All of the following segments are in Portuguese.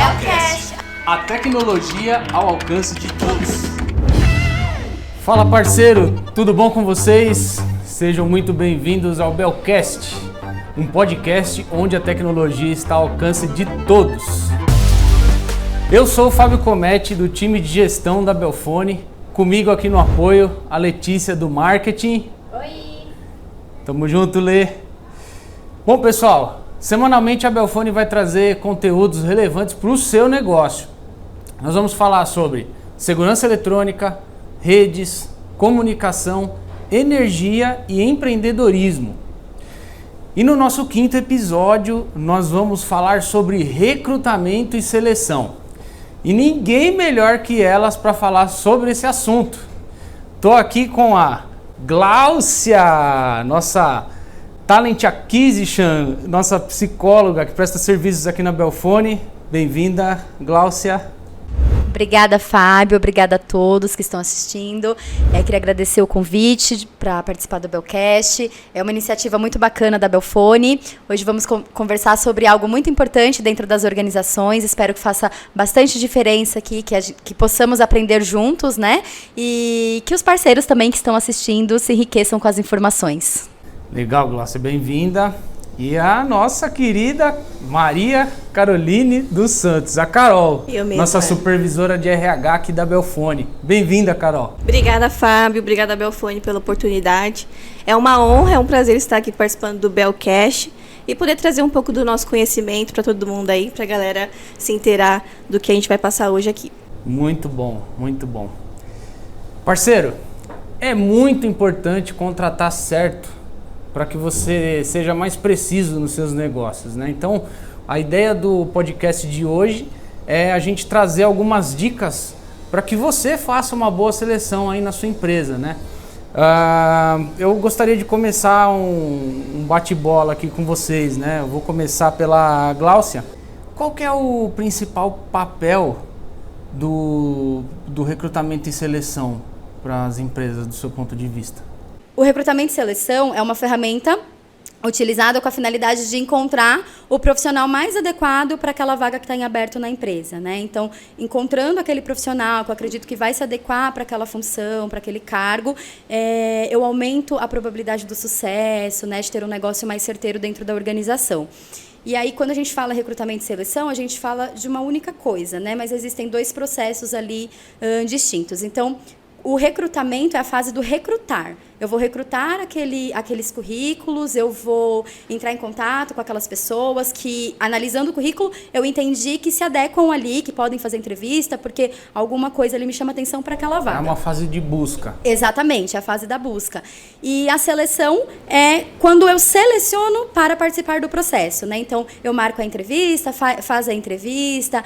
Belcast. A tecnologia ao alcance de todos. Fala, parceiro, tudo bom com vocês? Sejam muito bem-vindos ao Belcast, um podcast onde a tecnologia está ao alcance de todos. Eu sou o Fábio Cometti, do time de gestão da Belfone. Comigo aqui no apoio, a Letícia do marketing. Oi! Tamo junto, Lê. Bom, pessoal, semanalmente a Belfone vai trazer conteúdos relevantes para o seu negócio. Nós vamos falar sobre segurança eletrônica, redes, comunicação, energia e empreendedorismo. E no nosso quinto episódio, nós vamos falar sobre recrutamento e seleção. E ninguém melhor que elas para falar sobre esse assunto. Tô aqui com a Gláucia, nossa Talent Acquisition, nossa psicóloga que presta serviços aqui na Belfone. Bem-vinda, Gláucia. Obrigada, Fábio. Obrigada a todos que estão assistindo. Queria agradecer o convite para participar do Belcast. É uma iniciativa muito bacana da Belfone. Hoje vamos conversar sobre algo muito importante dentro das organizações. Espero que faça bastante diferença aqui, que possamos aprender juntos, né? E que os parceiros também que estão assistindo se enriqueçam com as informações. Legal, Gláucia, bem-vinda. E a nossa querida Maria Caroline dos Santos, a Carol, nossa supervisora de RH aqui da Belfone. Bem-vinda, Carol. Obrigada, Fábio. Obrigada, Belfone, pela oportunidade. É uma honra, é um prazer estar aqui participando do Belcast e poder trazer um pouco do nosso conhecimento para todo mundo aí, para a galera se inteirar do que a gente vai passar hoje aqui. Muito bom, muito bom. Parceiro, é muito importante contratar certo para que você seja mais preciso nos seus negócios, né? Então, a ideia do podcast de hoje é a gente trazer algumas dicas para que você faça uma boa seleção aí na sua empresa, né? Eu gostaria de começar um bate-bola aqui com vocês, né? Eu vou começar pela Gláucia. Qual que é o principal papel do recrutamento e seleção para as empresas, do seu ponto de vista? O recrutamento e seleção é uma ferramenta utilizada com a finalidade de encontrar o profissional mais adequado para aquela vaga que está em aberto na empresa, né? Então, encontrando aquele profissional que eu acredito que vai se adequar para aquela função, para aquele cargo, eu aumento a probabilidade do sucesso, né, de ter um negócio mais certeiro dentro da organização. E aí, quando a gente fala recrutamento e seleção, a gente fala de uma única coisa, né? Mas existem dois processos ali distintos. Então, o recrutamento é a fase do recrutar. Eu vou recrutar aqueles currículos, eu vou entrar em contato com aquelas pessoas que, analisando o currículo, eu entendi que se adequam ali, que podem fazer entrevista, porque alguma coisa ali me chama atenção para aquela vaga. É uma fase de busca. Exatamente, é a fase da busca. E a seleção é quando eu seleciono para participar do processo, né? Então, eu marco a entrevista, faz a entrevista,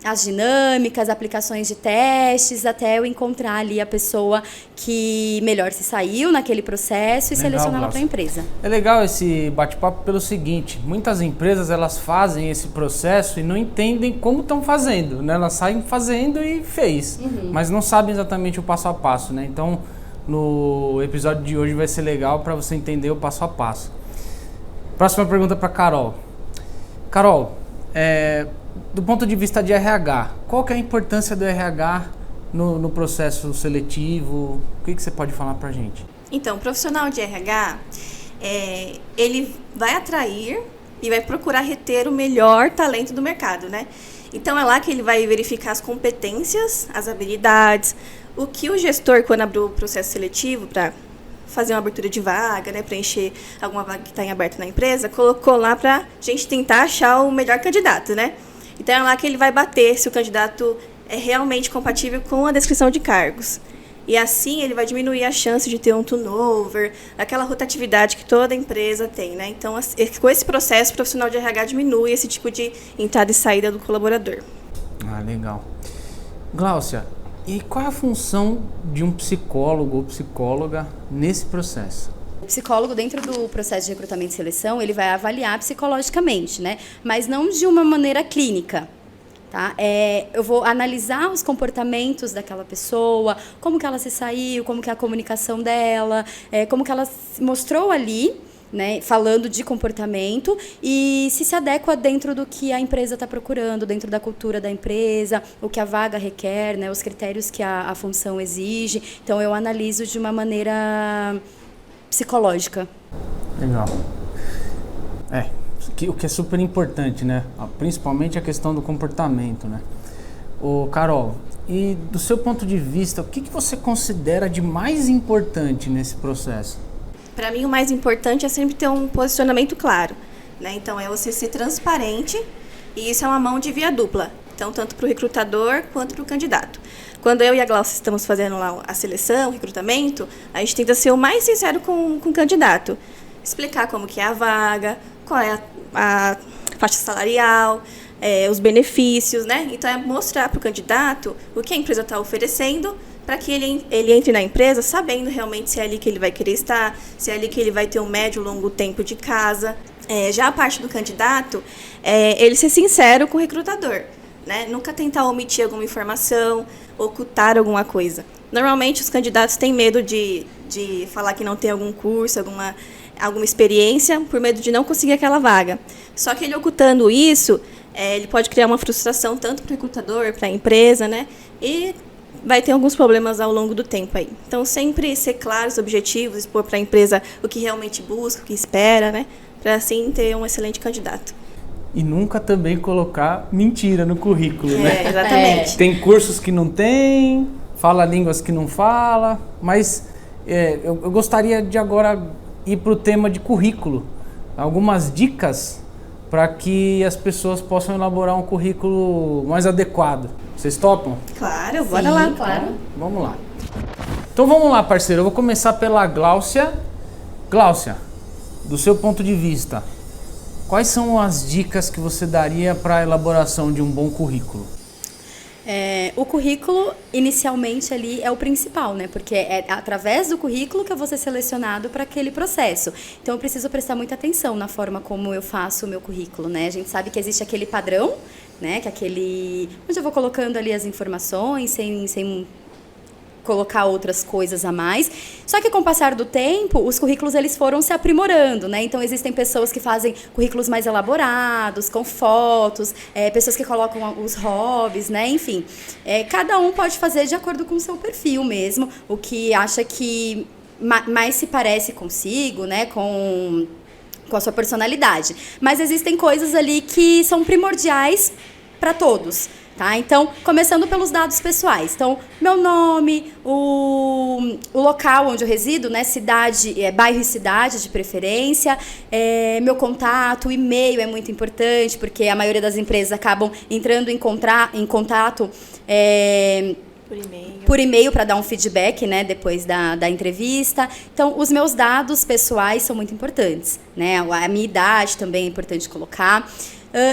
as dinâmicas, aplicações de testes, até eu encontrar ali a pessoa que melhor se saiu naquele processo e selecioná-la para a empresa. É legal esse bate-papo pelo seguinte: muitas empresas elas fazem esse processo e não entendem como estão fazendo, né? Elas saem fazendo e fez, mas não sabem exatamente o passo a passo, né? Então, no episódio de hoje vai ser legal para você entender o passo a passo. Próxima pergunta para Carol. Carol, do ponto de vista de RH, qual que é a importância do RH no processo seletivo? O que você pode falar pra gente? Então, o profissional de RH, ele vai atrair e vai procurar reter o melhor talento do mercado, né? Então, é lá que ele vai verificar as competências, as habilidades, o que o gestor, quando abriu o processo seletivo para fazer uma abertura de vaga, né, preencher alguma vaga que está em aberto na empresa, colocou lá para a gente tentar achar o melhor candidato, né? Então, é lá que ele vai bater se o candidato é realmente compatível com a descrição de cargos. E assim ele vai diminuir a chance de ter um turnover, aquela rotatividade que toda empresa tem, né? Então, com esse processo, o profissional de RH diminui esse tipo de entrada e saída do colaborador. Ah, legal. Gláucia, e qual é a função de um psicólogo ou psicóloga nesse processo? O psicólogo, dentro do processo de recrutamento e seleção, ele vai avaliar psicologicamente, né? Mas não de uma maneira clínica. Tá? Eu vou analisar os comportamentos daquela pessoa, como que ela se saiu, como que é a comunicação dela, como que ela se mostrou ali né, falando de comportamento e se adequa dentro do que a empresa está procurando, dentro da cultura da empresa, o que a vaga requer, né, os critérios que a função exige. Então, eu analiso de uma maneira psicológica. Legal. O que é super importante, né? Principalmente a questão do comportamento, né? Ô, Carol, e do seu ponto de vista, o que você considera de mais importante nesse processo? Para mim, o mais importante é sempre ter um posicionamento claro, né? Então, é você ser transparente e isso é uma mão de via dupla. Então, tanto para o recrutador quanto para o candidato. Quando eu e a Glaucia estamos fazendo lá a seleção, o recrutamento, a gente tenta ser o mais sincero com o candidato. Explicar como que é a vaga, qual é a faixa salarial, os benefícios, né? Então, é mostrar para o candidato o que a empresa está oferecendo para que ele entre na empresa sabendo realmente se é ali que ele vai querer estar, se é ali que ele vai ter um médio ou longo tempo de casa. Já a parte do candidato, ele ser sincero com o recrutador, né? Nunca tentar omitir alguma informação, ocultar alguma coisa. Normalmente, os candidatos têm medo de falar que não tem algum curso, alguma experiência, por medo de não conseguir aquela vaga. Só que ele ocultando isso, ele pode criar uma frustração tanto para o recrutador, para a empresa, né? E vai ter alguns problemas ao longo do tempo aí. Então, sempre ser claro os objetivos, expor para a empresa o que realmente busca, o que espera, né? Para assim ter um excelente candidato. E nunca também colocar mentira no currículo, né? Exatamente. Tem cursos que não tem, fala línguas que não fala, mas eu gostaria de agora ir para o tema de currículo. Algumas dicas para que as pessoas possam elaborar um currículo mais adequado. Vocês topam? Claro, bora lá. Claro. Vamos lá. Então vamos lá, parceiro. Eu vou começar pela Glaucia. Glaucia, do seu ponto de vista, quais são as dicas que você daria para a elaboração de um bom currículo? O currículo, inicialmente, ali é o principal, né? Porque é através do currículo que eu vou ser selecionado para aquele processo. Então, eu preciso prestar muita atenção na forma como eu faço o meu currículo, né? A gente sabe que existe aquele padrão, né? Que é aquele onde eu vou colocando ali as informações sem colocar outras coisas a mais. Só que com o passar do tempo, os currículos eles foram se aprimorando, né? Então existem pessoas que fazem currículos mais elaborados, com fotos, pessoas que colocam os hobbies, né? Enfim, cada um pode fazer de acordo com o seu perfil mesmo, o que acha que mais se parece consigo, né? Com a sua personalidade. Mas existem coisas ali que são primordiais para todos. Tá? Então, começando pelos dados pessoais. Então, meu nome, o local onde eu resido, né? Cidade, bairro e cidade de preferência, meu contato, o e-mail é muito importante, porque a maioria das empresas acabam entrando em contato por e-mail para dar um feedback, né, depois da entrevista. Então, os meus dados pessoais são muito importantes, né? A minha idade também é importante colocar.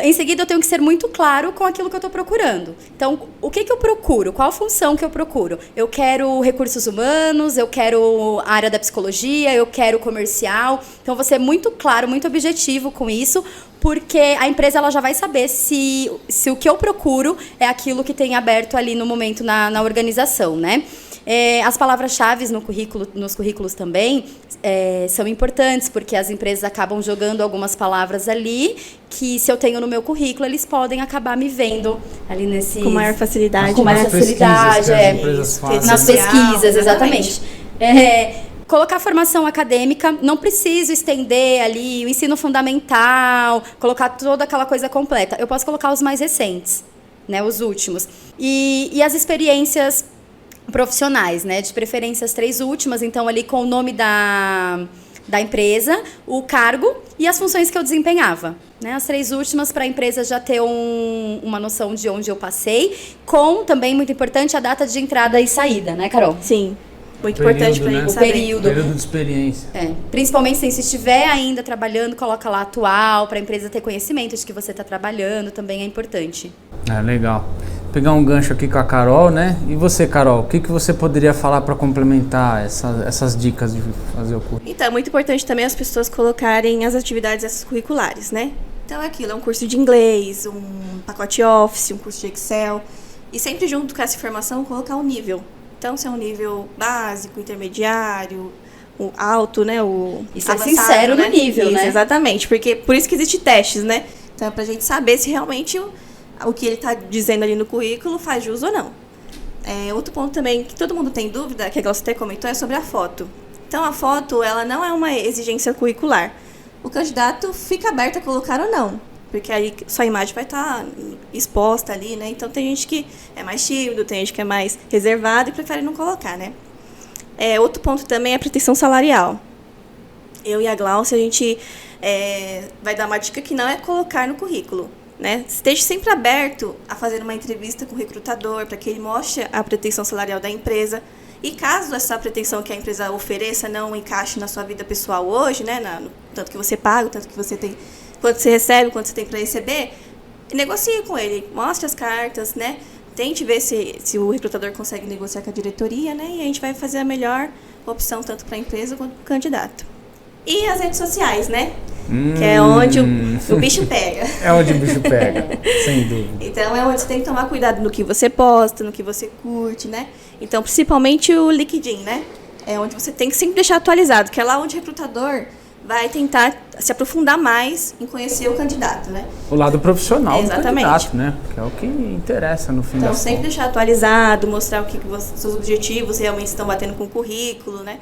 Em seguida, eu tenho que ser muito claro com aquilo que eu estou procurando. Então, o que eu procuro? Qual a função que eu procuro? Eu quero recursos humanos, eu quero a área da psicologia, eu quero comercial. Então, vou ser muito claro, muito objetivo com isso, porque a empresa ela já vai saber se o que eu procuro é aquilo que tem aberto ali no momento na organização, né? As palavras-chave nos currículos também são importantes, porque as empresas acabam jogando algumas palavras ali que, se eu tenho no meu currículo, eles podem acabar me vendo ali com maior facilidade. Com maior facilidade, nas pesquisas, exatamente. Colocar formação acadêmica, não preciso estender ali o ensino fundamental, colocar toda aquela coisa completa. Eu posso colocar os mais recentes, né, os últimos. E as experiências profissionais, né? De preferência as 3 últimas, então ali com o nome da empresa, o cargo e as funções que eu desempenhava, né? As 3 últimas para a empresa já ter uma noção de onde eu passei, com também, muito importante, a data de entrada e saída, né, Carol? Sim, muito importante para a gente saber. Período de experiência. Principalmente se estiver ainda trabalhando, coloca lá atual, para a empresa ter conhecimento de que você está trabalhando, também é importante. Legal. Pegar um gancho aqui com a Carol, né? E você, Carol, o que você poderia falar para complementar essas dicas de fazer o curso? Então, é muito importante também as pessoas colocarem as atividades extracurriculares, né? Então, é um curso de inglês, um pacote Office, um curso de Excel. E sempre junto com essa informação, colocar um nível. Então, se é um nível básico, intermediário, o alto, né? Isso é avançado, sincero né? no nível, isso, né? Exatamente, porque por isso que existe testes, né? Então, é pra gente saber se realmente o que ele está dizendo ali no currículo faz jus ou não. Outro ponto também que todo mundo tem dúvida, que a Glaucia até comentou, é sobre a foto. Então, a foto, ela não é uma exigência curricular. O candidato fica aberto a colocar ou não, porque aí sua imagem vai estar exposta ali, né? Então, tem gente que é mais tímido, tem gente que é mais reservado e prefere não colocar, né? Outro ponto também é a pretensão salarial. Eu e a Glaucia, a gente vai dar uma dica que não é colocar no currículo, né? Esteja sempre aberto a fazer uma entrevista com o recrutador para que ele mostre a pretensão salarial da empresa. E caso essa pretensão que a empresa ofereça não encaixe na sua vida pessoal hoje, né? Tanto que você paga, tanto que você tem, quanto você recebe, quanto você tem para receber, negocie com ele, mostre as cartas, né? Tente ver se o recrutador consegue negociar com a diretoria, né? E a gente vai fazer a melhor opção tanto para a empresa quanto para o candidato. E as redes sociais, né? Que é onde o bicho pega. É onde o bicho pega, sem dúvida. Então, é onde você tem que tomar cuidado no que você posta, no que você curte, né? Então, principalmente o LinkedIn, né? É onde você tem que sempre deixar atualizado, que é lá onde o recrutador vai tentar se aprofundar mais em conhecer o candidato, né? O lado profissional Exatamente. do candidato, né? Que é o que interessa no fim Então, das sempre contas. deixar atualizado, mostrar o que seus objetivos realmente estão batendo com o currículo, né?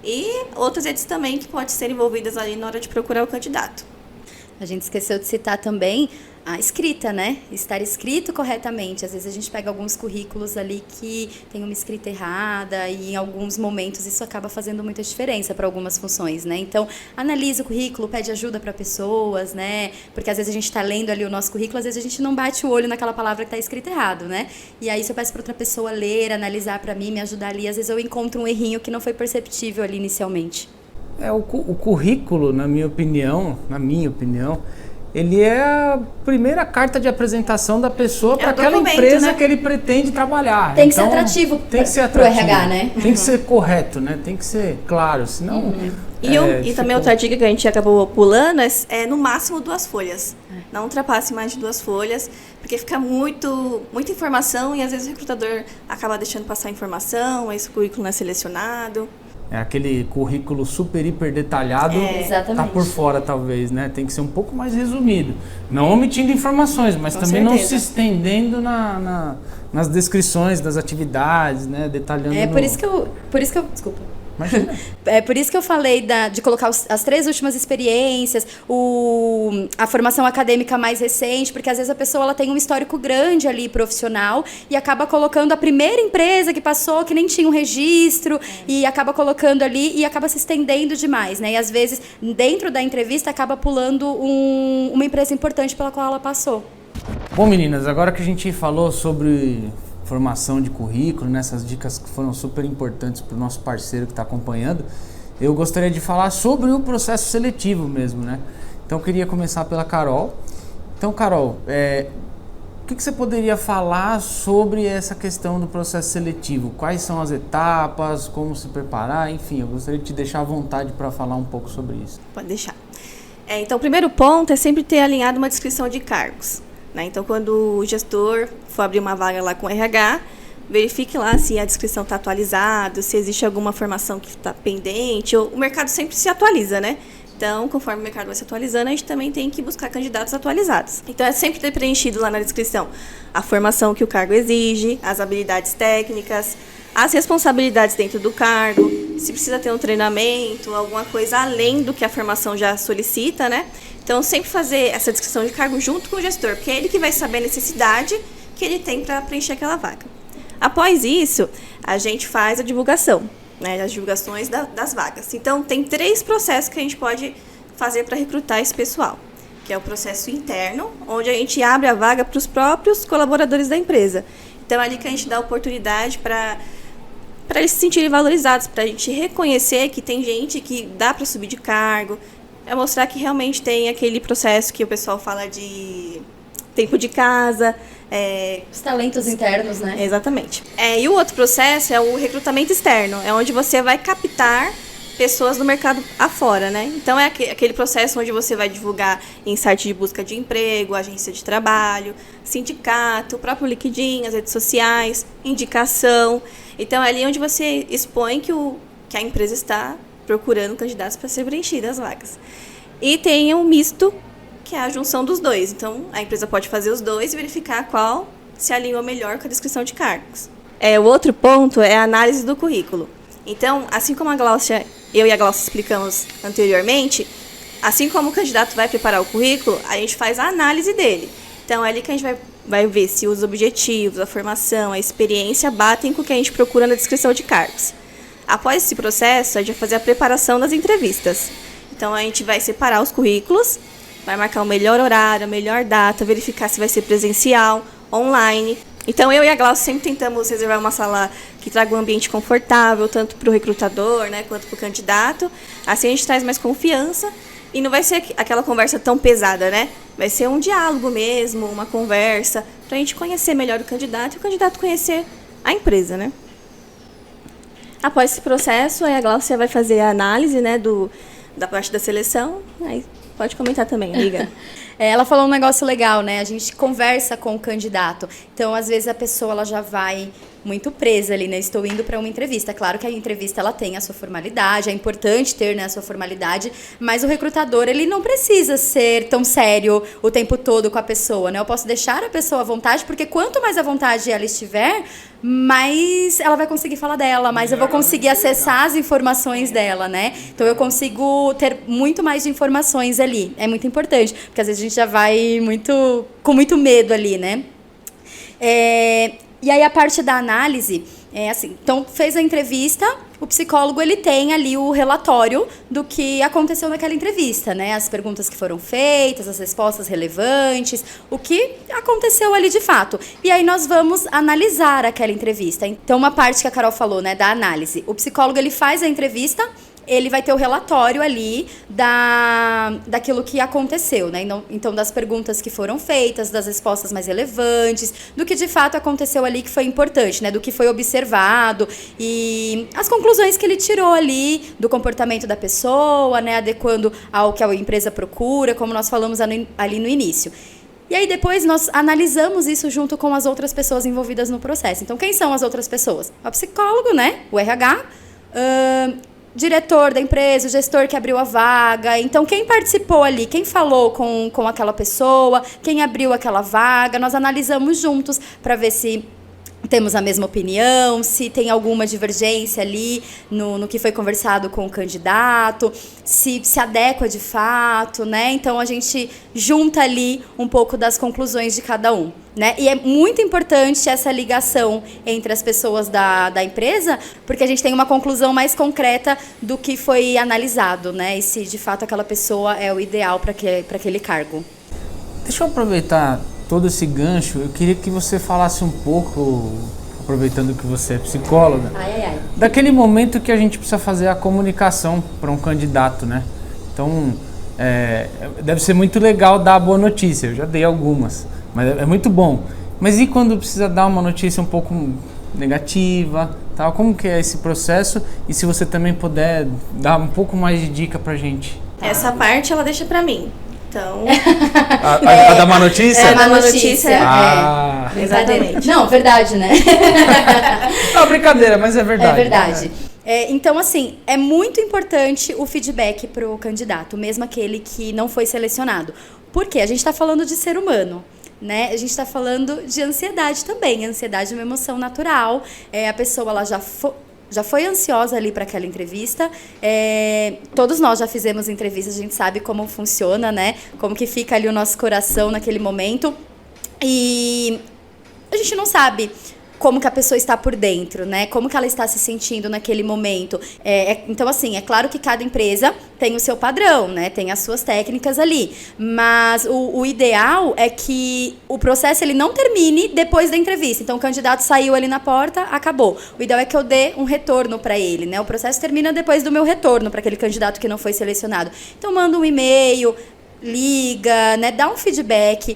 E outras redes também que podem ser envolvidas ali na hora de procurar o candidato. A gente esqueceu de citar também a escrita, né? Estar escrito corretamente. Às vezes a gente pega alguns currículos ali que tem uma escrita errada e em alguns momentos isso acaba fazendo muita diferença para algumas funções, né? Então, analisa o currículo, pede ajuda para pessoas, né? Porque às vezes a gente está lendo ali o nosso currículo, às vezes a gente não bate o olho naquela palavra que está escrita errado, né? E aí se eu peço para outra pessoa ler, analisar para mim, me ajudar ali, às vezes eu encontro um errinho que não foi perceptível ali inicialmente. O currículo, na minha opinião, ele é a primeira carta de apresentação da pessoa para aquela documento, empresa, né, né? que ele pretende trabalhar. Tem que ser atrativo pro RH, né? Tem que ser correto, né? Tem que ser claro, senão... E também outra dica que a gente acabou pulando é no máximo 2 folhas. Não ultrapasse mais de 2 folhas, porque fica muita informação e às vezes o recrutador acaba deixando passar informação, esse currículo não é selecionado. É aquele currículo super, hiper detalhado, exatamente. tá por fora talvez, né? Tem que ser um pouco mais resumido. Não omitindo informações, mas Com também certeza. não se estendendo nas descrições das atividades, né? Detalhando. Por isso que eu desculpa. Imagina. É por isso que eu falei de colocar as 3 últimas experiências, a formação acadêmica mais recente, porque às vezes a pessoa ela tem um histórico grande ali profissional e acaba colocando a primeira empresa que passou, que nem tinha um registro, e acaba colocando ali e acaba se estendendo demais, né? E às vezes, dentro da entrevista, acaba pulando uma empresa importante pela qual ela passou. Bom, meninas, agora que a gente falou sobre formação de currículo, nessas dicas que foram super importantes para o nosso parceiro que está acompanhando, eu gostaria de falar sobre o processo seletivo mesmo, né? Então, eu queria começar pela Carol. Então, Carol, o que você poderia falar sobre essa questão do processo seletivo? Quais são as etapas, como se preparar? Enfim, eu gostaria de te deixar à vontade para falar um pouco sobre isso. Pode deixar. Então, o primeiro ponto é sempre ter alinhado uma descrição de cargos. Né? Então, quando o gestor for abrir uma vaga lá com o RH, verifique lá se a descrição está atualizada, se existe alguma formação que está pendente. O mercado sempre se atualiza, né? Então, conforme o mercado vai se atualizando, a gente também tem que buscar candidatos atualizados. Então, é sempre ter preenchido lá na descrição a formação que o cargo exige, as habilidades técnicas, as responsabilidades dentro do cargo, se precisa ter um treinamento, alguma coisa além do que a formação já solicita, né? Então, sempre fazer essa descrição de cargo junto com o gestor, porque é ele que vai saber a necessidade que ele tem para preencher aquela vaga. Após isso, a gente faz a divulgação, né, as divulgações das vagas. Então, tem 3 processos que a gente pode fazer para recrutar esse pessoal, que é o processo interno, onde a gente abre a vaga para os próprios colaboradores da empresa. Então, é ali que a gente dá oportunidade para eles se sentirem valorizados, para a gente reconhecer que tem gente que dá para subir de cargo, é mostrar que realmente tem aquele processo que o pessoal fala de tempo de casa. Os talentos internos, né? Exatamente. E o outro processo é o recrutamento externo, é onde você vai captar pessoas no mercado afora, né? Então, é aquele processo onde você vai divulgar em site de busca de emprego, agência de trabalho, sindicato, o próprio LinkedIn, as redes sociais, indicação. Então, é ali onde você expõe que a empresa está procurando candidatos para ser preenchidas as vagas. E tem um misto, que é a junção dos dois. Então, a empresa pode fazer os dois e verificar qual se alinhou melhor com a descrição de cargos. O outro ponto é a análise do currículo. Então, assim como eu e a Glaucia explicamos anteriormente, assim como o candidato vai preparar o currículo, a gente faz a análise dele. Então, é ali que a gente vai ver se os objetivos, a formação, a experiência batem com o que a gente procura na descrição de cargos. Após esse processo, a gente vai fazer a preparação das entrevistas. Então, a gente vai separar os currículos, vai marcar o melhor horário, a melhor data, verificar se vai ser presencial, online. Então, eu e a Glaucia sempre tentamos reservar uma sala que traga um ambiente confortável, tanto para o recrutador, né, quanto para o candidato. Assim, a gente traz mais confiança e não vai ser aquela conversa tão pesada, né? Vai ser um diálogo mesmo, uma conversa, para a gente conhecer melhor o candidato e o candidato conhecer a empresa, né? Após esse processo, aí a Glaucia vai fazer a análise, né, da parte da seleção. Aí pode comentar também, amiga. Ela falou um negócio legal, né? A gente conversa com o candidato. Então, às vezes, a pessoa ela já vai muito presa ali, né? Estou indo para uma entrevista. Claro que a entrevista ela tem a sua formalidade, é importante ter, né, a sua formalidade, mas o recrutador ele não precisa ser tão sério o tempo todo com a pessoa, né? Eu posso deixar a pessoa à vontade, porque quanto mais à vontade ela estiver, mais ela vai conseguir falar dela, mais eu vou conseguir acessar as informações dela, né? Então eu consigo ter muito mais de informações ali. É muito importante, porque às vezes a gente já vai com muito medo ali, né? E aí a parte da análise é assim, então fez a entrevista, o psicólogo ele tem ali o relatório do que aconteceu naquela entrevista, né? As perguntas que foram feitas, as respostas relevantes, o que aconteceu ali de fato. E aí nós vamos analisar aquela entrevista. Então uma parte que a Carol falou, né, da análise. O psicólogo ele faz a entrevista, ele vai ter o relatório ali daquilo que aconteceu, né? Então, das perguntas que foram feitas, das respostas mais relevantes, do que de fato aconteceu ali que foi importante, né? Do que foi observado e as conclusões que ele tirou ali do comportamento da pessoa, né? Adequando ao que a empresa procura, como nós falamos ali no início. E aí depois nós analisamos isso junto com as outras pessoas envolvidas no processo. Então, quem são as outras pessoas? O psicólogo, né? O RH, diretor da empresa, o gestor que abriu a vaga. Então, quem participou ali, quem falou com aquela pessoa, quem abriu aquela vaga, nós analisamos juntos para ver se temos a mesma opinião, se tem alguma divergência ali no que foi conversado com o candidato, se adequa de fato, né? Então, a gente junta ali um pouco das conclusões de cada um, né? E é muito importante essa ligação entre as pessoas da empresa, porque a gente tem uma conclusão mais concreta do que foi analisado, né? E se, de fato, aquela pessoa é o ideal para aquele cargo. Deixa eu aproveitar todo esse gancho, eu queria que você falasse um pouco, aproveitando que você é psicóloga, daquele momento que a gente precisa fazer a comunicação para um candidato, né? Então, deve ser muito legal dar a boa notícia, eu já dei algumas, mas é muito bom. Mas e quando precisa dar uma notícia um pouco negativa, tal? Como que é esse processo? E se você também puder dar um pouco mais de dica pra gente. Essa parte ela deixa pra mim. Então, a da má notícia? É, a má notícia. Exatamente. Não, verdade, né? Não, brincadeira, mas é verdade. É verdade. Então, assim, é muito importante o feedback para o candidato, mesmo aquele que não foi selecionado. Por quê? A gente está falando de ser humano, né? A gente está falando de ansiedade também. A ansiedade é uma emoção natural. A pessoa ela já foi ansiosa ali para aquela entrevista. Todos nós já fizemos entrevistas, a gente sabe como funciona, né? Como que fica ali o nosso coração naquele momento. E a gente não sabe como que a pessoa está por dentro, né? Como que ela está se sentindo naquele momento. Então, assim, é claro que cada empresa tem o seu padrão, né? Tem as suas técnicas ali. Mas o ideal é que o processo ele não termine depois da entrevista. Então, o candidato saiu ali na porta, acabou. O ideal é que eu dê um retorno para ele, né? O processo termina depois do meu retorno para aquele candidato que não foi selecionado. Então, manda um e-mail, liga, né? Dá um feedback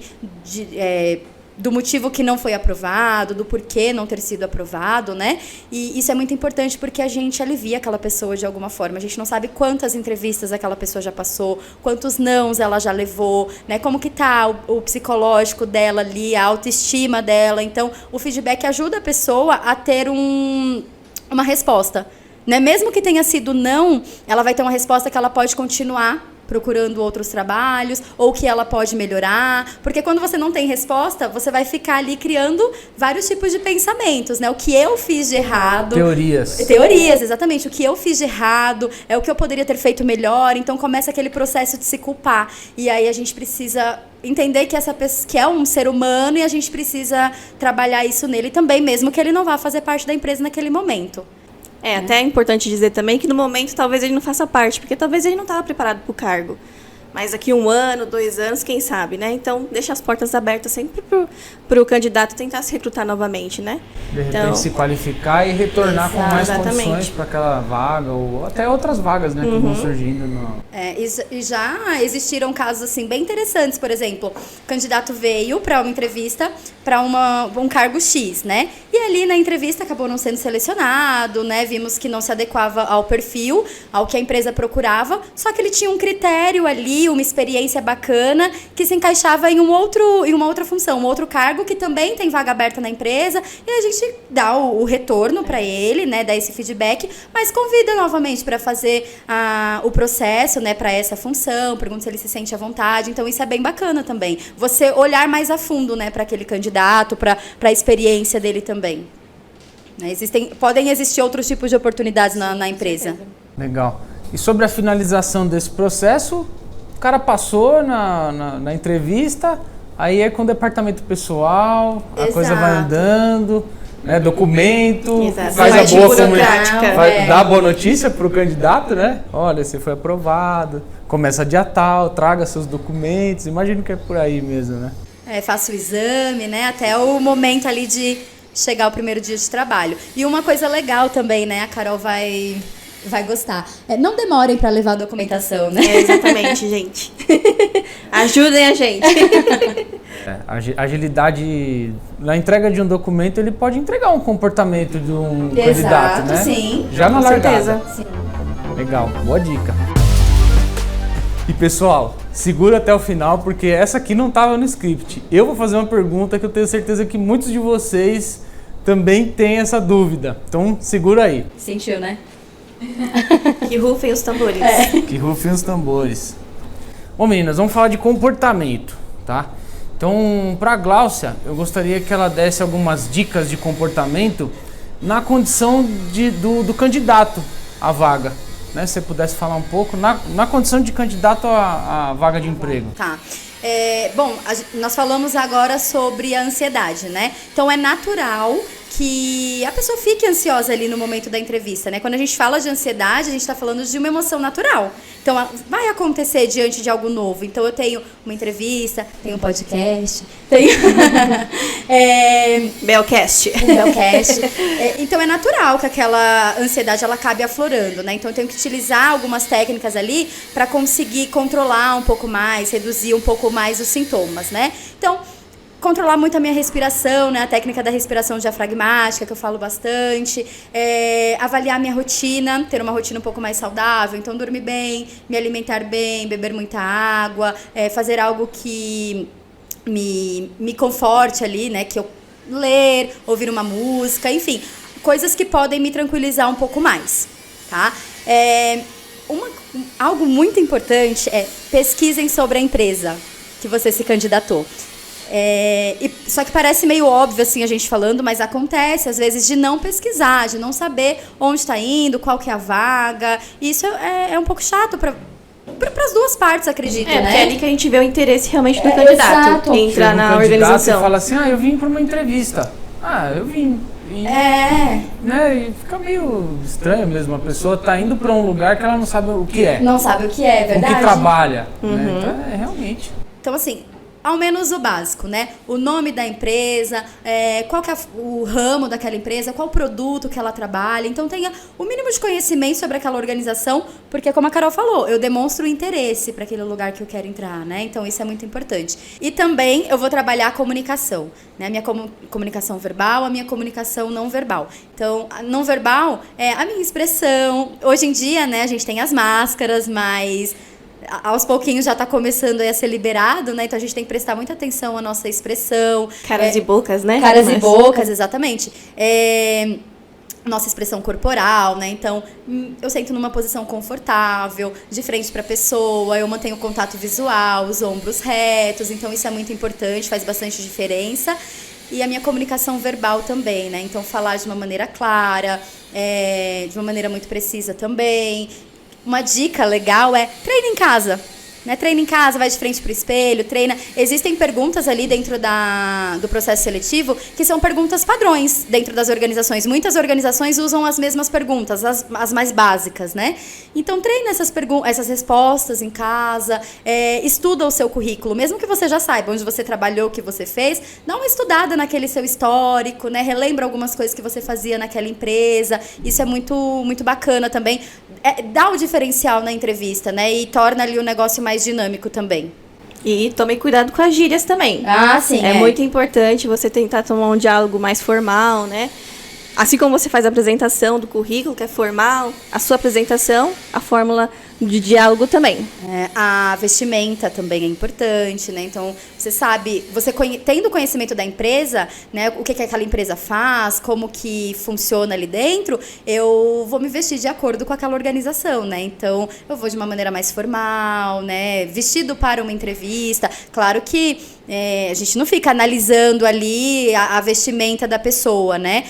do motivo que não foi aprovado, do porquê não ter sido aprovado, né? E isso é muito importante porque a gente alivia aquela pessoa de alguma forma. A gente não sabe quantas entrevistas aquela pessoa já passou, quantos nãos ela já levou, né? Como que tá o psicológico dela ali, a autoestima dela. Então, o feedback ajuda a pessoa a ter uma resposta, Né? Mesmo que tenha sido não, ela vai ter uma resposta que ela pode continuar procurando outros trabalhos, ou que ela pode melhorar, porque quando você não tem resposta, você vai ficar ali criando vários tipos de pensamentos, né? O que eu fiz de errado. Teorias, exatamente. O que eu fiz de errado, é o que eu poderia ter feito melhor, então começa aquele processo de se culpar. E aí a gente precisa entender que essa pessoa, que é um ser humano, e a gente precisa trabalhar isso nele também, mesmo que ele não vá fazer parte da empresa naquele momento. Até é importante dizer também que no momento talvez ele não faça parte, porque talvez ele não estava preparado para o cargo. Mas daqui 1 ano, 2 anos, quem sabe, né? Então, deixa as portas abertas sempre para o candidato tentar se recrutar novamente, né? De repente se qualificar e retornar com mais exatamente. condições para aquela vaga, ou até outras vagas, né, que vão surgindo. E já existiram casos, assim, bem interessantes. Por exemplo, o candidato veio para uma entrevista para um cargo X, né? E ali na entrevista acabou não sendo selecionado, né? Vimos que não se adequava ao perfil, ao que a empresa procurava, só que ele tinha um critério ali, uma experiência bacana, que se encaixava em uma outra função, um outro cargo que também tem vaga aberta na empresa, e a gente dá o retorno para ele, né, dá esse feedback, mas convida novamente para fazer o processo, né, para essa função, pergunta se ele se sente à vontade. Então isso é bem bacana também, você olhar mais a fundo, né, para aquele candidato, para a experiência dele também. Podem existir outros tipos de oportunidades na empresa. Legal. E sobre a finalização desse processo, o cara passou na entrevista, aí é com o departamento pessoal, a coisa vai andando, né, documento, faz a boa comunicação, dá a boa notícia para o candidato, né? Olha, você foi aprovado, começa dia tal, traga seus documentos, imagino que é por aí mesmo, né? Faço o exame, né, até o momento ali de chegar ao primeiro dia de trabalho. E uma coisa legal também, né, a Carol vai gostar. Não demorem para levar a documentação, né? Exatamente, gente. Ajudem a gente. Agilidade na entrega de um documento, ele pode entregar um comportamento de um candidato, né? Sim. Já na largada. Sim. Legal, boa dica. E pessoal, segura até o final, porque essa aqui não estava no script. Eu vou fazer uma pergunta que eu tenho certeza que muitos de vocês também têm essa dúvida. Então, segura aí. Sentiu, né? Que rufem os tambores. Que rufem os tambores. Bom, meninas, vamos falar de comportamento, tá? Então, para a Gláucia, eu gostaria que ela desse algumas dicas de comportamento na condição do candidato à vaga. Né? Se você pudesse falar um pouco na condição de candidato à vaga de emprego. Tá. Nós falamos agora sobre a ansiedade, né? Então, é natural que a pessoa fique ansiosa ali no momento da entrevista, né? Quando a gente fala de ansiedade, a gente está falando de uma emoção natural. Então, vai acontecer diante de algo novo. Então, eu tenho uma entrevista, tenho um podcast, tenho... Belcast. Então, é natural que aquela ansiedade, ela acabe aflorando, né? Então, eu tenho que utilizar algumas técnicas ali para conseguir controlar um pouco mais, reduzir um pouco mais os sintomas, né? Então, controlar muito a minha respiração, né? A técnica da respiração diafragmática, que eu falo bastante. Avaliar a minha rotina, ter uma rotina um pouco mais saudável. Então, dormir bem, me alimentar bem, beber muita água, fazer algo que me conforte ali, né? Que eu ler, ouvir uma música, enfim. Coisas que podem me tranquilizar um pouco mais, tá? Algo muito importante é pesquisem sobre a empresa que você se candidatou. Só que parece meio óbvio assim a gente falando, mas acontece às vezes de não pesquisar, de não saber onde está indo, qual que é a vaga. Isso é um pouco chato para as duas partes, acredito, né? Porque é ali que a gente vê o interesse realmente do candidato em entrar na organização. E fala assim, eu vim para uma entrevista. Eu vim. Né, e fica meio estranho mesmo, a pessoa tá indo para um lugar que ela não sabe o que é. Não sabe o que é, verdade? O que trabalha. Né? Então, realmente. Então, assim, ao menos o básico, né? O nome da empresa, qual que é o ramo daquela empresa, qual o produto que ela trabalha. Então, tenha o mínimo de conhecimento sobre aquela organização, porque, como a Carol falou, eu demonstro interesse para aquele lugar que eu quero entrar, né? Então, isso é muito importante. E também eu vou trabalhar a comunicação, né? A minha comunicação verbal, a minha comunicação não verbal. Então, a não verbal é a minha expressão. Hoje em dia, né, a gente tem as máscaras, mas aos pouquinhos já está começando a ser liberado, né? Então a gente tem que prestar muita atenção à nossa expressão. Caras e bocas, né? Caras e bocas, exatamente. nossa expressão corporal, né? Então, eu sento numa posição confortável, de frente para a pessoa, eu mantenho o contato visual, os ombros retos, então isso é muito importante, faz bastante diferença. E a minha comunicação verbal também, né? Então, falar de uma maneira clara, de uma maneira muito precisa também. Uma dica legal é treina em casa. Né? Treina em casa, vai de frente para o espelho, treina. Existem perguntas ali dentro do processo seletivo que são perguntas padrões dentro das organizações. Muitas organizações usam as mesmas perguntas, as mais básicas, né? Então, treina essas respostas em casa, estuda o seu currículo, mesmo que você já saiba onde você trabalhou, o que você fez, dá uma estudada naquele seu histórico, né? Relembra algumas coisas que você fazia naquela empresa. Isso é muito, muito bacana também. Dá o diferencial na entrevista, né? E torna ali o negócio mais dinâmico também. E tome cuidado com as gírias também. Ah, sim. É muito importante você tentar tomar um diálogo mais formal, né? Assim como você faz a apresentação do currículo, que é formal, a sua apresentação, a fórmula de diálogo também. A vestimenta também é importante, né? Então, você sabe, você tendo conhecimento da empresa, né? O que aquela empresa faz, como que funciona ali dentro, eu vou me vestir de acordo com aquela organização, né? Então, eu vou de uma maneira mais formal, né? Vestido para uma entrevista. Claro que a gente não fica analisando ali a vestimenta da pessoa, né?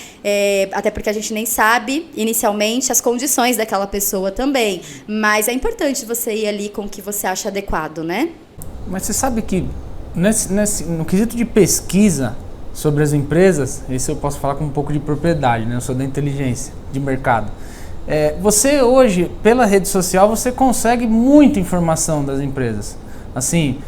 Até porque a gente nem sabe, inicialmente, as condições daquela pessoa também. Mas é importante você ir ali com o que você acha adequado, né? Mas você sabe que no quesito de pesquisa sobre as empresas, esse eu posso falar com um pouco de propriedade, né? Eu sou da inteligência de mercado. Você hoje, pela rede social, você consegue muita informação das empresas. Assim,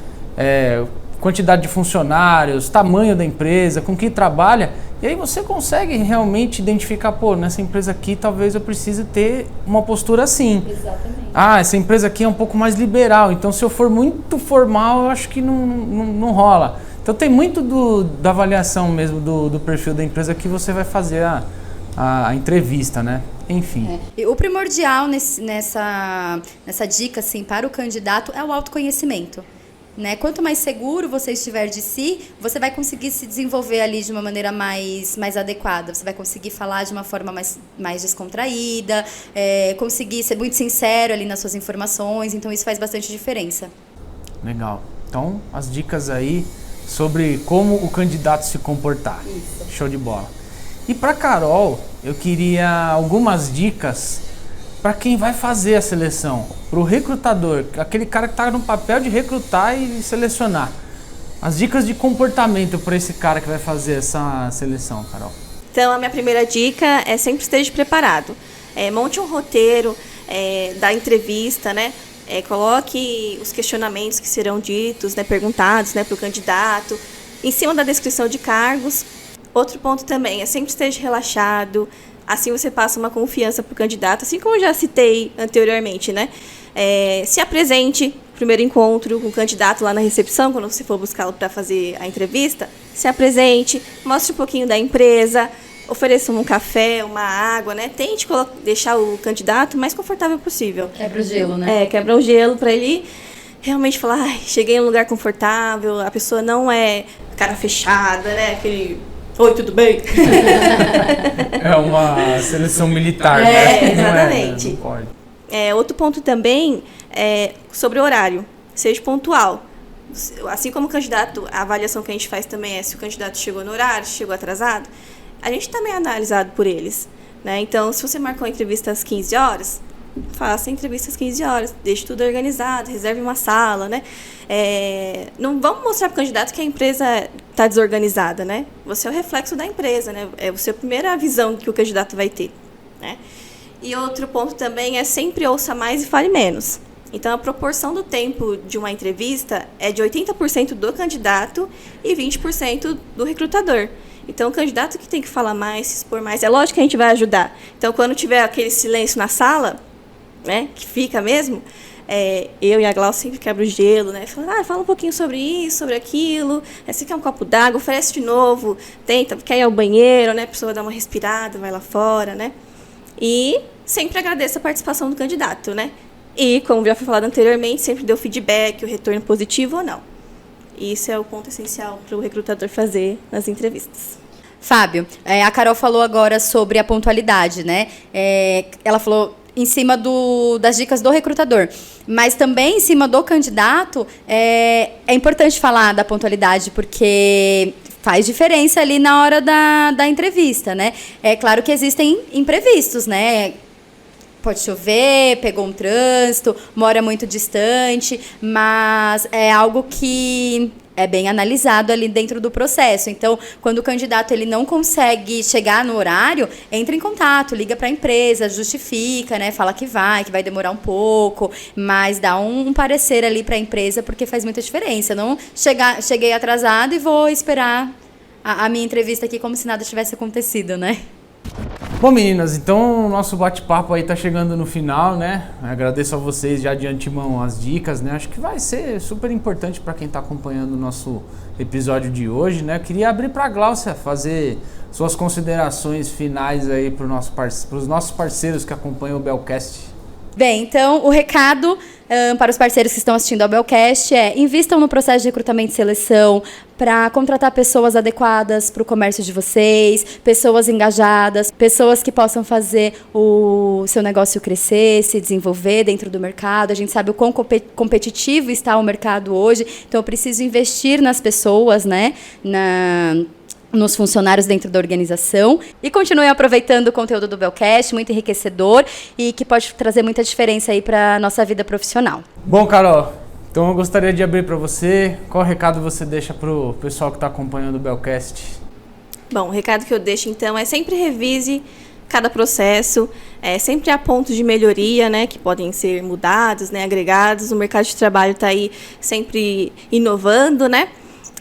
quantidade de funcionários, tamanho da empresa, com que trabalha, e aí você consegue realmente identificar, nessa empresa aqui talvez eu precise ter uma postura assim. Exatamente. Essa empresa aqui é um pouco mais liberal, então se eu for muito formal, eu acho que não rola. Então tem muito da avaliação mesmo do perfil da empresa que você vai fazer a entrevista, né? Enfim. E o primordial nessa dica, assim, para o candidato é o autoconhecimento. Né? Quanto mais seguro você estiver de si, você vai conseguir se desenvolver ali de uma maneira mais adequada. Você vai conseguir falar de uma forma mais descontraída, conseguir ser muito sincero ali nas suas informações. Então, isso faz bastante diferença. Legal. Então, as dicas aí sobre como o candidato se comportar. Isso. Show de bola. E para Carol, eu queria algumas dicas para quem vai fazer a seleção, para o recrutador, aquele cara que está no papel de recrutar e selecionar. As dicas de comportamento para esse cara que vai fazer essa seleção, Carol. Então, a minha primeira dica é sempre esteja preparado. Monte um roteiro da entrevista, né? Coloque os questionamentos que serão ditos, né, perguntados, né, para o candidato, em cima da descrição de cargos. Outro ponto também é sempre esteja relaxado. Assim você passa uma confiança para o candidato, assim como eu já citei anteriormente, né? Se apresente, primeiro encontro com o candidato lá na recepção, quando você for buscá-lo para fazer a entrevista, se apresente, mostre um pouquinho da empresa, ofereça um café, uma água, né? Tente deixar o candidato o mais confortável possível. Quebra o gelo, né? Quebra o gelo para ele realmente falar, cheguei em um lugar confortável, a pessoa não é cara fechada, né? Aquele... Oi, tudo bem? É uma seleção militar, né? Exatamente. Não pode. Outro ponto também é sobre o horário. Seja pontual. Assim como o candidato, a avaliação que a gente faz também é se o candidato chegou no horário, se chegou atrasado. A gente também é analisado por eles, né? Então, se você marcou a entrevista às 15 horas, faça a entrevista às 15 horas, deixe tudo organizado, reserve uma sala, né? Não vamos mostrar para o candidato que a empresa está desorganizada, né? Você é o reflexo da empresa, né? É a primeira visão que o candidato vai ter, né? E outro ponto também é sempre ouça mais e fale menos. Então, a proporção do tempo de uma entrevista é de 80% do candidato e 20% do recrutador. Então, o candidato que tem que falar mais, se expor mais, é lógico que a gente vai ajudar. Então, quando tiver aquele silêncio na sala, né, que fica mesmo, eu e a Glaucia sempre quebra o gelo, né? Fala um pouquinho sobre isso, sobre aquilo. Você quer um copo d'água, oferece de novo, quer ir ao banheiro, né? A pessoa dá uma respirada, vai lá fora, né? E sempre agradeça a participação do candidato, né? E, como já foi falado anteriormente, sempre dê o feedback, o retorno positivo ou não. Isso é o ponto essencial para o recrutador fazer nas entrevistas. Fábio, a Carol falou agora sobre a pontualidade, né? Ela falou em cima das dicas do recrutador, mas também em cima do candidato, é importante falar da pontualidade, porque faz diferença ali na hora da entrevista, né? É claro que existem imprevistos, né? Pode chover, pegou um trânsito, mora muito distante, mas é algo que é bem analisado ali dentro do processo. Então, quando o candidato ele não consegue chegar no horário, entra em contato, liga para a empresa, justifica, né? Fala que vai demorar um pouco, mas dá um parecer ali para a empresa, porque faz muita diferença. Não cheguei atrasado e vou esperar a minha entrevista aqui como se nada tivesse acontecido, né? Bom, meninas, então o nosso bate-papo aí tá chegando no final, né? Agradeço a vocês já de antemão as dicas, né? Acho que vai ser super importante para quem tá acompanhando o nosso episódio de hoje, né? Eu queria abrir para a Gláucia fazer suas considerações finais aí para os nossos parceiros que acompanham o Belcast. Bem, então o recado para os parceiros que estão assistindo ao Belcast invistam no processo de recrutamento e seleção para contratar pessoas adequadas para o comércio de vocês, pessoas engajadas, pessoas que possam fazer o seu negócio crescer, se desenvolver dentro do mercado. A gente sabe o quão competitivo está o mercado hoje, então eu preciso investir nas pessoas, né? Nos funcionários dentro da organização e continue aproveitando o conteúdo do Belcast, muito enriquecedor e que pode trazer muita diferença aí para a nossa vida profissional. Bom, Carol, então eu gostaria de abrir para você. Qual recado você deixa para o pessoal que está acompanhando o Belcast? Bom, o recado que eu deixo, então, é sempre revise cada processo, sempre há pontos de melhoria, né, que podem ser mudados, né, agregados. O mercado de trabalho está aí sempre inovando, né?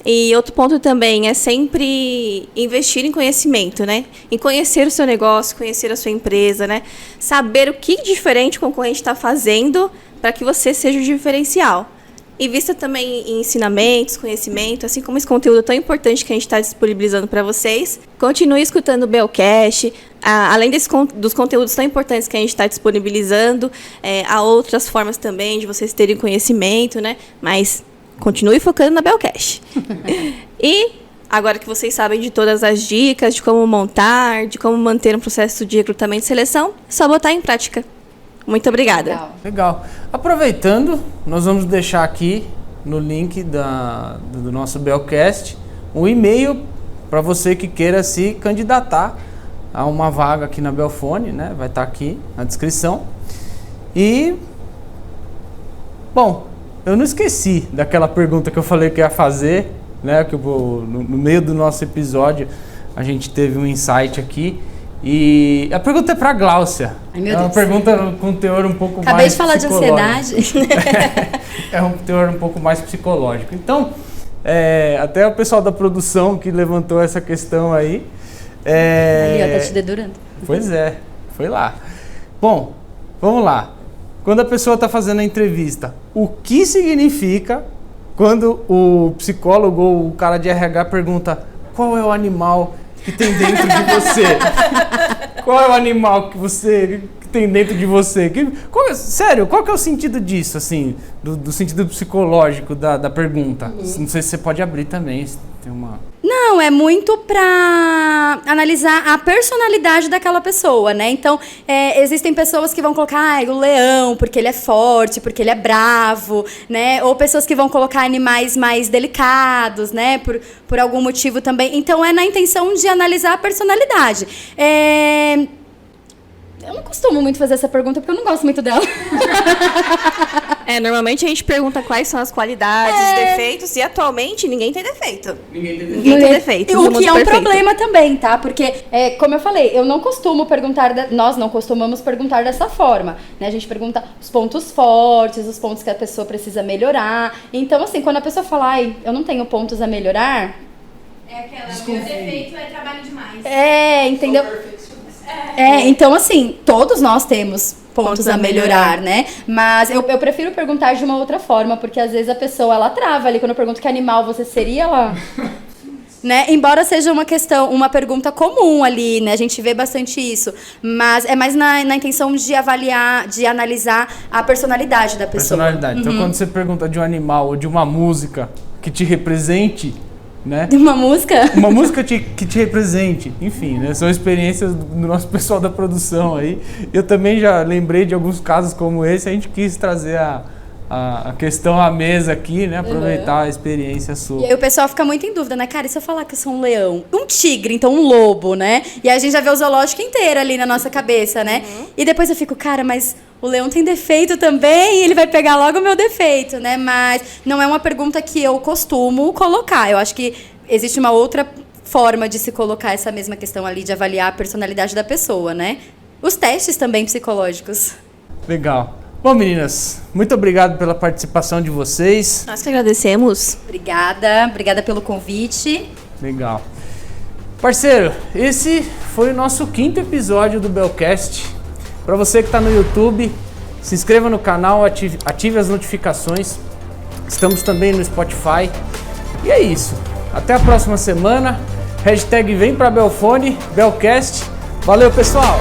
E outro ponto também é sempre investir em conhecimento, né? Em conhecer o seu negócio, conhecer a sua empresa, né? Saber o que diferente o concorrente está fazendo para que você seja o diferencial. Invista também em ensinamentos, conhecimento, assim como esse conteúdo tão importante que a gente está disponibilizando para vocês. Continue escutando o Belcast. Além dos conteúdos tão importantes que a gente está disponibilizando, há outras formas também de vocês terem conhecimento, né? Mas continue focando na Belcast. E agora que vocês sabem de todas as dicas, de como montar, de como manter um processo de recrutamento e seleção, é só botar em prática. Muito obrigada. Legal. Aproveitando, nós vamos deixar aqui no link do nosso Belcast um e-mail para você que queira se candidatar a uma vaga aqui na Belfone, né? Vai estar aqui na descrição. E, bom, eu não esqueci daquela pergunta que eu falei que ia fazer, né? Que no meio do nosso episódio a gente teve um insight aqui. E a pergunta é para a Gláucia. Ai, meu é uma Deus. Pergunta com teor um pouco Acabei mais de falar de ansiedade. É um teor um pouco mais psicológico. Então, até o pessoal da produção que levantou essa questão aí. Ali, ó, tá te dedurando. Pois é, foi lá. Bom, vamos lá. Quando a pessoa está fazendo a entrevista, o que significa quando o psicólogo ou o cara de RH pergunta qual é o animal que tem dentro de você? Qual é o animal que tem dentro de você? Sério, qual que é o sentido disso, assim, do sentido psicológico da pergunta? Não sei se você pode abrir também, se tem uma... Não, é muito para analisar a personalidade daquela pessoa, né? Então, existem pessoas que vão colocar o leão, porque ele é forte, porque ele é bravo, né? Ou pessoas que vão colocar animais mais delicados, né? Por algum motivo também. Então, é na intenção de analisar a personalidade. Eu não costumo muito fazer essa pergunta, porque eu não gosto muito dela. Normalmente a gente pergunta quais são as qualidades, os defeitos, e atualmente ninguém tem defeito. Ninguém tem defeito. O que é um problema também, tá? Porque, como eu falei, eu não costumo perguntar, nós não costumamos perguntar dessa forma, né? A gente pergunta os pontos fortes, os pontos que a pessoa precisa melhorar. Então, assim, quando a pessoa fala, ai, eu não tenho pontos a melhorar... É aquela, meu defeito é trabalho demais. Entendeu? Então, assim, todos nós temos pontos a melhorar, né? Mas eu prefiro perguntar de uma outra forma, porque às vezes a pessoa, ela trava ali. Quando eu pergunto que animal você seria, ela... né? Embora seja uma pergunta comum ali, né? A gente vê bastante isso. Mas é mais na intenção de avaliar, de analisar a personalidade da pessoa. Personalidade. Então, quando você pergunta de um animal ou de uma música que te represente, né? Uma música? Uma música que te represente, enfim, né? São experiências do nosso pessoal da produção aí. Eu também já lembrei de alguns casos como esse, a gente quis trazer a questão à mesa aqui, né? Aproveitar a experiência sua. E aí o pessoal fica muito em dúvida, né? Cara, e se eu falar que eu sou um leão? Um tigre, então um lobo, né? E aí a gente já vê o zoológico inteiro ali na nossa cabeça, né? E depois eu fico, cara, mas o leão tem defeito também, e ele vai pegar logo o meu defeito, né? Mas não é uma pergunta que eu costumo colocar. Eu acho que existe uma outra forma de se colocar essa mesma questão ali, de avaliar a personalidade da pessoa, né? Os testes também psicológicos. Legal. Bom, meninas, muito obrigado pela participação de vocês. Nós que agradecemos. Obrigada pelo convite. Legal. Parceiro, esse foi o nosso 5º episódio do Belcast. Para você que está no YouTube, se inscreva no canal, ative as notificações. Estamos também no Spotify. E é isso. Até a próxima semana. Hashtag vem pra Belfone, Belcast. Valeu, pessoal!